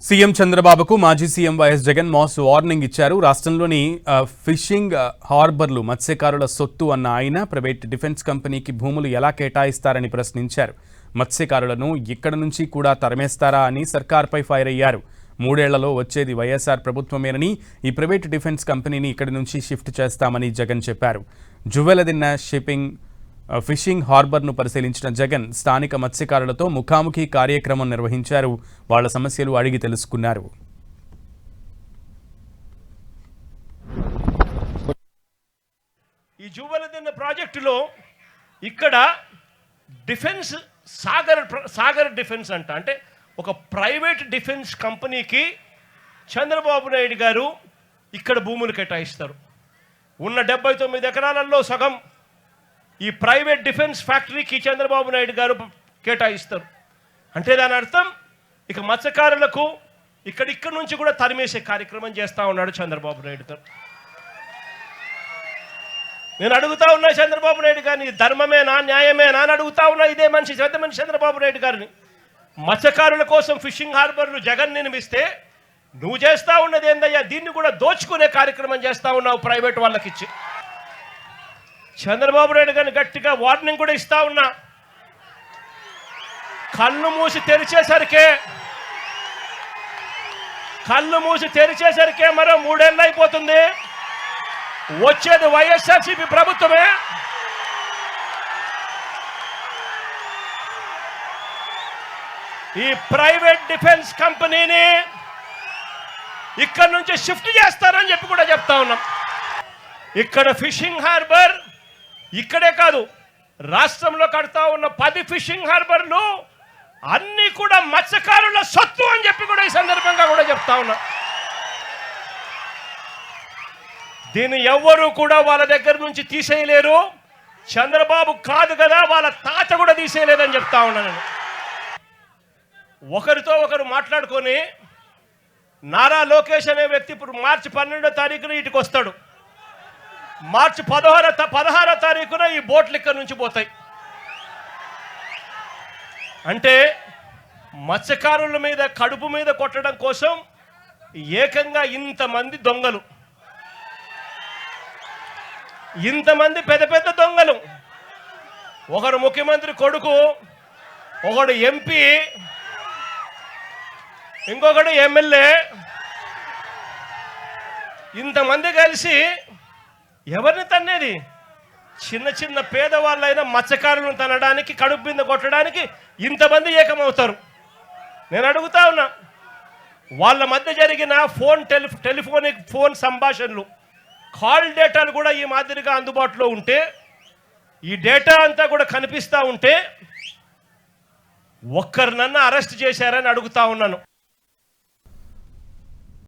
CM చంద్రబాబుకు మాజీ CM YS Jagan mass warning ఇచ్చారు. రాష్ట్రంలోని ఫిషింగ్ హార్బర్లు మత్స్యకారుల సొత్తు అన్న ఆయన ప్రైవేట్ డిఫెన్స్ కంపెనీకి భూములు ఎలా కేటాయిస్తారని ప్రశ్నించారు. మత్స్యకారులను ఇక్కడి నుంచి కూడా తరిమేస్తారా అని సర్కార్పై ఫైర్ అయ్యారు. 3 ఏళ్లలో వచ్చేది వైఎస్ఆర్ ప్రభుత్వమేనని, ఈ ప్రైవేట్ డిఫెన్స్ కంపెనీని ఇక్కడి నుంచి షిఫ్ట్ చేస్తామని జగన్ చెప్పారు. జువ్వెలదిన్న ఫిషింగ్ హార్బర్ను పరిశీలించిన జగన్ స్థానిక మత్స్యకారులతో ముఖాముఖి కార్యక్రమం నిర్వహించారు. వాళ్ల సమస్యలు అడిగి తెలుసుకున్నారు. ఈ జువ్వెలదిన్న ప్రాజెక్టులో ఇక్కడ డిఫెన్స్ సాగర్ డిఫెన్స్ అంటే ఒక ప్రైవేట్ డిఫెన్స్ కంపెనీకి చంద్రబాబు నాయుడు గారు ఇక్కడ భూములు కేటాయిస్తారు. ఉన్న 79 ఎకరాలలో సగం ఈ ప్రైవేట్ డిఫెన్స్ ఫ్యాక్టరీకి చంద్రబాబు నాయుడు గారు కేటాయిస్తారు. అంటే దాని అర్థం ఇక మత్స్యకారులకు ఇక్కడి నుంచి కూడా తరిమేసే కార్యక్రమం చేస్తూ ఉన్నాడు చంద్రబాబు నాయుడు గారు. నేను అడుగుతా ఉన్నా చంద్రబాబు నాయుడు గారిని, ధర్మమేనా న్యాయమేనా అని అడుగుతా ఉన్నా. ఇదే మనిషి చంద్రబాబు నాయుడు గారిని మత్స్యకారుల కోసం ఫిషింగ్ హార్బర్లు జగన్ నిర్మిస్తే నువ్వు చేస్తా ఉన్నది ఏందయ్యా? దీన్ని కూడా దోచుకునే కార్యక్రమం చేస్తా ఉన్నావు ప్రైవేట్ వాళ్ళకి ఇచ్చి. చంద్రబాబు నాయుడు గారిని గట్టిగా వార్నింగ్ కూడా ఇస్తా ఉన్నా. కళ్ళు మూసి తెరిచేసరికే మరో 3 ఏళ్ళు అయిపోతుంది. వచ్చేది వైఎస్ఆర్సీపీ ప్రభుత్వమే. ఈ ప్రైవేట్ డిఫెన్స్ కంపెనీని ఇక్కడ నుంచి షిఫ్ట్ చేస్తారని చెప్పి కూడా చెప్తా ఉన్నాం. ఇక్కడ ఫిషింగ్ హార్బర్ ఇక్కడే కాదు, రాష్ట్రంలో కడతా ఉన్న 10 ఫిషింగ్ హార్బర్లు అన్నీ కూడా మత్స్యకారుల సొత్తు అని చెప్పి కూడా ఈ సందర్భంగా కూడా చెప్తా ఉన్నా. దీన్ని ఎవ్వరూ కూడా వాళ్ళ దగ్గర నుంచి తీసేయలేరు. చంద్రబాబు కాదు కదా, వాళ్ళ తాత కూడా తీసేయలేదని చెప్తా ఉన్నాను. ఒకరితో ఒకరు మాట్లాడుకొని నారా లోకేష్ అనే వ్యక్తి ఇప్పుడు మార్చి 12వ తారీఖున ఇటుకు వస్తాడు. మార్చి 16వ తారీఖున ఈ బోట్లు ఇక్కడ నుంచి పోతాయి. అంటే మత్స్యకారుల మీద కడుపు మీద కొట్టడం కోసం ఏకంగా ఇంతమంది దొంగలు, ఇంతమంది పెద్ద దొంగలు, ఒకరు ముఖ్యమంత్రి కొడుకు, ఒకడు ఎంపీ, ఇంకొకడు ఎమ్మెల్యే, ఇంతమంది కలిసి ఎవరిని తన్నేది? చిన్న పేదవాళ్ళైనా మత్స్యకారులను తనడానికి, కడుపు మీద కొట్టడానికి ఇంతమంది ఏకమవుతారు. నేను అడుగుతా ఉన్నా, వాళ్ళ మధ్య జరిగిన టెలిఫోనిక్ ఫోన్ సంభాషణలు, కాల్ డేటాలు కూడా ఈ మాదిరిగా అందుబాటులో ఉంటే, ఈ డేటా అంతా కూడా కనిపిస్తూ ఉంటే ఒక్కరినన్నా అరెస్ట్ చేశారని అడుగుతా ఉన్నాను.